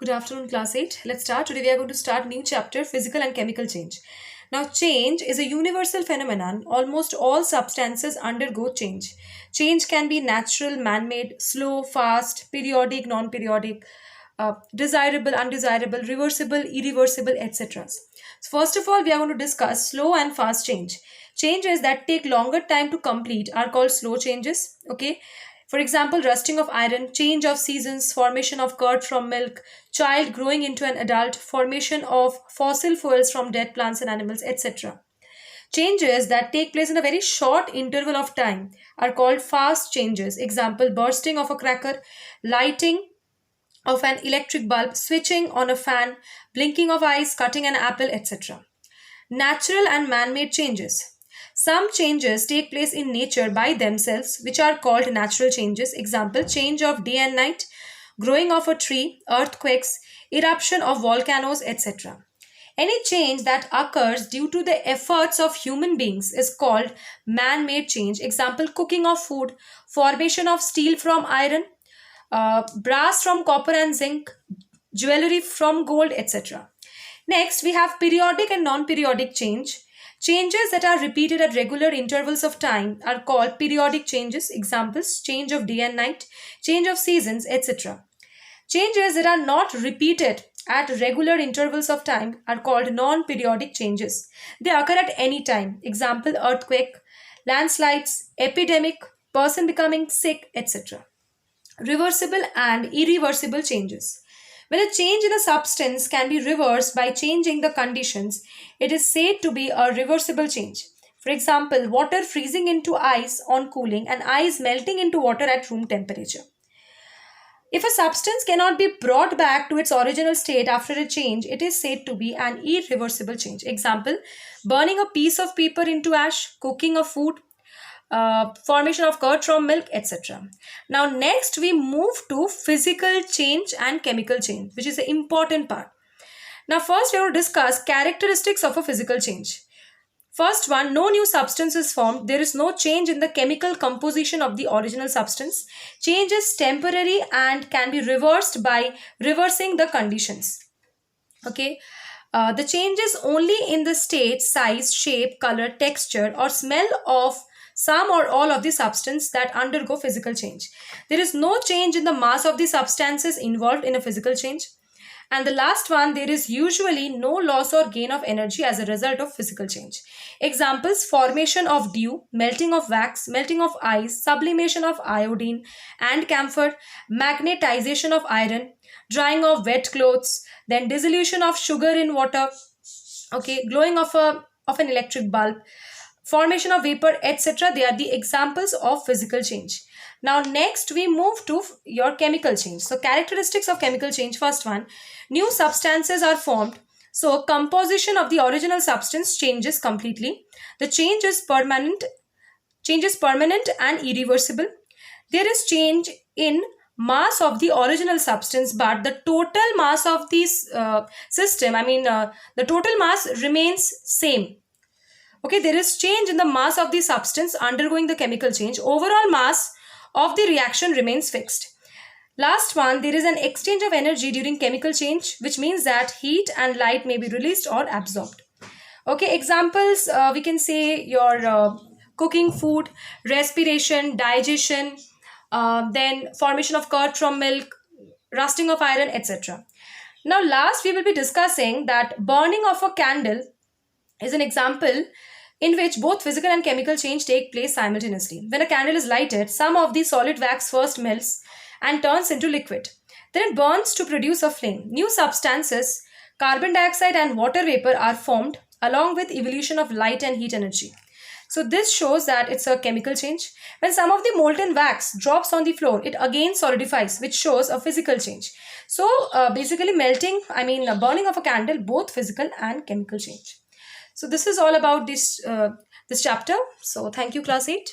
Good afternoon, class 8. Let's start. Today we are going to start new chapter, physical and chemical change. Now, change is a universal phenomenon. Almost all substances undergo change. Change can be natural, man-made, slow, fast, periodic, non-periodic, desirable, undesirable, reversible, irreversible, etc. So first of all, we are going to discuss slow and fast change. Changes that take longer time to complete are called slow changes. Okay. For example, rusting of iron, change of seasons, formation of curd from milk, child growing into an adult, formation of fossil fuels from dead plants and animals, etc. Changes that take place in a very short interval of time are called fast changes. Example, bursting of a cracker, lighting of an electric bulb, switching on a fan, blinking of eyes, cutting an apple, etc. Natural and man made changes. Some changes take place in nature by themselves, which are called natural changes. Example, change of day and night, growing of a tree, earthquakes, eruption of volcanoes, etc. Any change that occurs due to the efforts of human beings is called man made change. Example, cooking of food, formation of steel from iron, brass from copper and zinc, jewelry from gold, etc. Next, we have periodic and non-periodic change. Changes that are repeated at regular intervals of time are called periodic changes. Examples, change of day and night, change of seasons, etc. Changes that are not repeated at regular intervals of time are called non-periodic changes. They occur at any time. Example, earthquake, landslides, epidemic, person becoming sick, etc. Reversible and irreversible changes. When a change in a substance can be reversed by changing the conditions, it is said to be a reversible change. For example, water freezing into ice on cooling and ice melting into water at room temperature. If a substance cannot be brought back to its original state after a change, it is said to be an irreversible change. Example, burning a piece of paper into ash, cooking of food, formation of curd from milk, etc. Now, next we move to physical change and chemical change, which is the important part. Now, first we will discuss characteristics of a physical change. First one, no new substance is formed. There is no change in the chemical composition of the original substance. Change is temporary and can be reversed by reversing the conditions. Okay. The change is only in the state, size, shape, color, texture, or smell of some or all of the substance that undergo physical change. There is no change in the mass of the substances involved in a physical change. And the last one, there is usually no loss or gain of energy as a result of physical change. Examples, formation of dew, melting of wax, melting of ice, sublimation of iodine and camphor, magnetization of iron, drying of wet clothes, then dissolution of sugar in water, okay, glowing of an electric bulb, formation of vapor, etc. They are the examples of physical change. Now, next we move to your chemical change. So, characteristics of chemical change. First one, new substances are formed. So, composition of the original substance changes completely. The change is permanent and irreversible. There is change in mass of the original substance, but the total mass of this system, the total mass remains same. Okay, there is change in the mass of the substance undergoing the chemical change. Overall mass of the reaction remains fixed. Last one, there is an exchange of energy during chemical change, which means that heat and light may be released or absorbed. Okay, examples, we can say your cooking food, respiration, digestion, then formation of curd from milk, rusting of iron, etc. Now, last we will be discussing that burning of a candle is an example in which both physical and chemical change take place simultaneously. When a candle is lighted, some of the solid wax first melts and turns into liquid. Then it burns to produce a flame. New substances, carbon dioxide and water vapor are formed along with evolution of light and heat energy. So this shows that it's a chemical change. When some of the molten wax drops on the floor, it again solidifies, which shows a physical change. So basically burning of a candle, both physical and chemical change. So this is all about this chapter. So thank you, class 8.